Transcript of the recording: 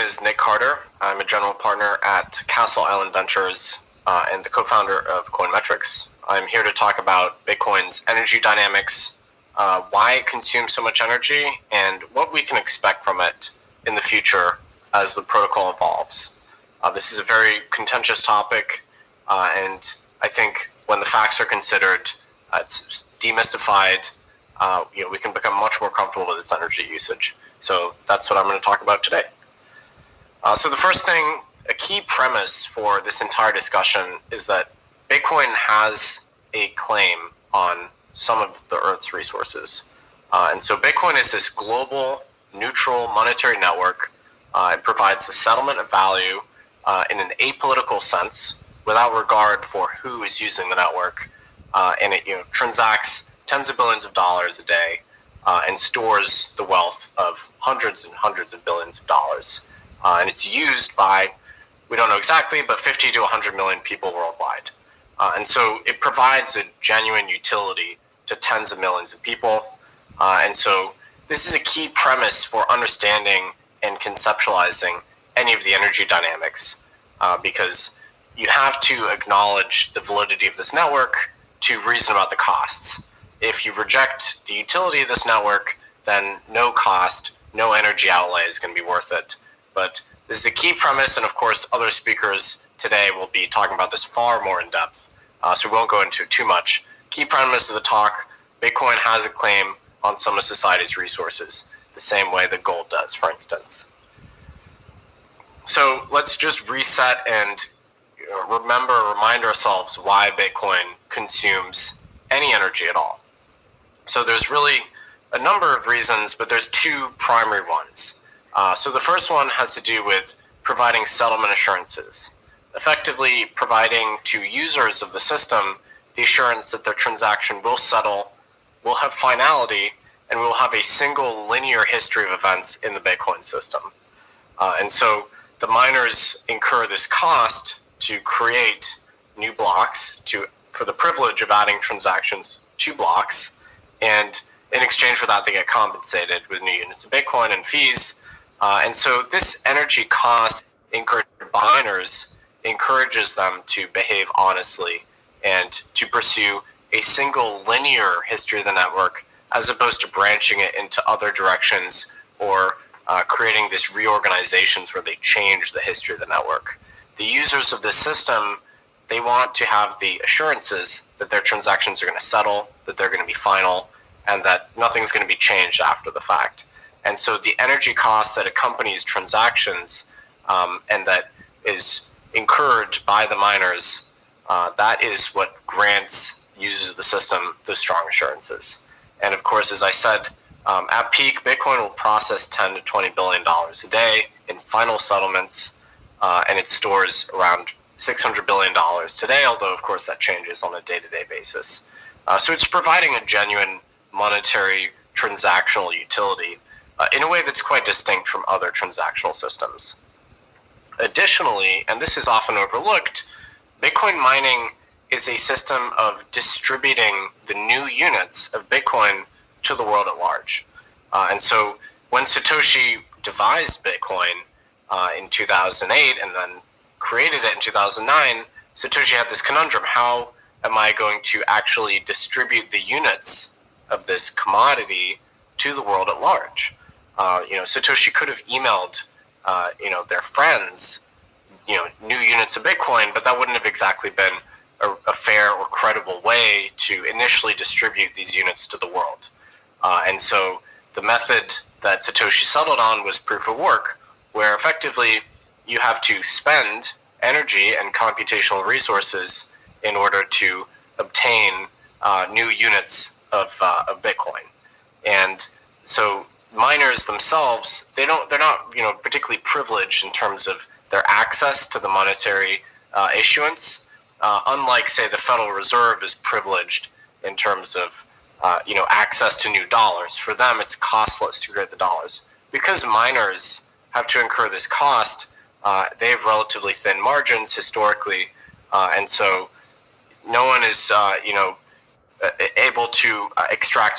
is Nick Carter. I'm a general partner at Castle Island Ventures and the co-founder of Coinmetrics. I'm here to talk about Bitcoin's energy dynamics, why it consumes so much energy, and what we can expect from it in the future as the protocol evolves. This is a very contentious topic, and I think when the facts are considered, it's demystified. We can become much more comfortable with its energy usage. So that's what I'm going to talk about today. So the first thing, a key premise for this entire discussion is that Bitcoin has a claim on some of the Earth's resources. And so Bitcoin is this global, neutral monetary network. It provides the settlement of value in an apolitical sense without regard for who is using the network. And it transacts tens of billions of dollars a day and stores the wealth of hundreds and hundreds of billions of dollars. And it's used by, we don't know exactly, but 50 to 100 million people worldwide. And so it provides a genuine utility to tens of millions of people. And so this is a key premise for understanding and conceptualizing any of the energy dynamics, because you have to acknowledge the validity of this network to reason about the costs. If you reject the utility of this network, then no cost, no energy outlay is going to be worth it. But this is a key premise, and of course, other speakers today will be talking about this far more in depth, so we won't go into it too much. Key premise of the talk, Bitcoin has a claim on some of society's resources, the same way that gold does, for instance. So let's just reset and remind ourselves why Bitcoin consumes any energy at all. So there's really a number of reasons, but there's two primary ones. So the first one has to do with providing settlement assurances, effectively providing to users of the system the assurance that their transaction will settle, will have finality, and will have a single linear history of events in the Bitcoin system. And so the miners incur this cost to create new blocks for the privilege of adding transactions to blocks. And in exchange for that, they get compensated with new units of Bitcoin and fees. And so this energy cost incurred by miners encourages them to behave honestly and to pursue a single linear history of the network, as opposed to branching it into other directions or creating these reorganizations where they change the history of the network. The users of this system, they want to have the assurances that their transactions are going to settle, that they're going to be final, and that nothing's going to be changed after the fact. And so the energy cost that accompanies transactions and that is incurred by the miners, that is what grants users of the system those strong assurances. And of course, as I said, at peak, Bitcoin will process $10 to $20 billion a day in final settlements, and it stores around $600 billion today, although of course that changes on a day-to-day basis. So it's providing a genuine monetary transactional utility in a way that's quite distinct from other transactional systems. Additionally, and this is often overlooked, Bitcoin mining is a system of distributing the new units of Bitcoin to the world at large. And so when Satoshi devised Bitcoin in 2008 and then created it in 2009, Satoshi had this conundrum: how am I going to actually distribute the units of this commodity to the world at large? Satoshi could have emailed, their friends, new units of Bitcoin, but that wouldn't have exactly been a fair or credible way to initially distribute these units to the world. And so the method that Satoshi settled on was proof of work, where effectively you have to spend energy and computational resources in order to obtain new units of Bitcoin. And so miners themselves, they're not particularly privileged in terms of their access to the monetary issuance, unlike, say, the Federal Reserve is privileged in terms of access to new dollars. For them, it's costless to create the dollars. Because miners have to incur this cost, they have relatively thin margins historically, and so no one is able to extract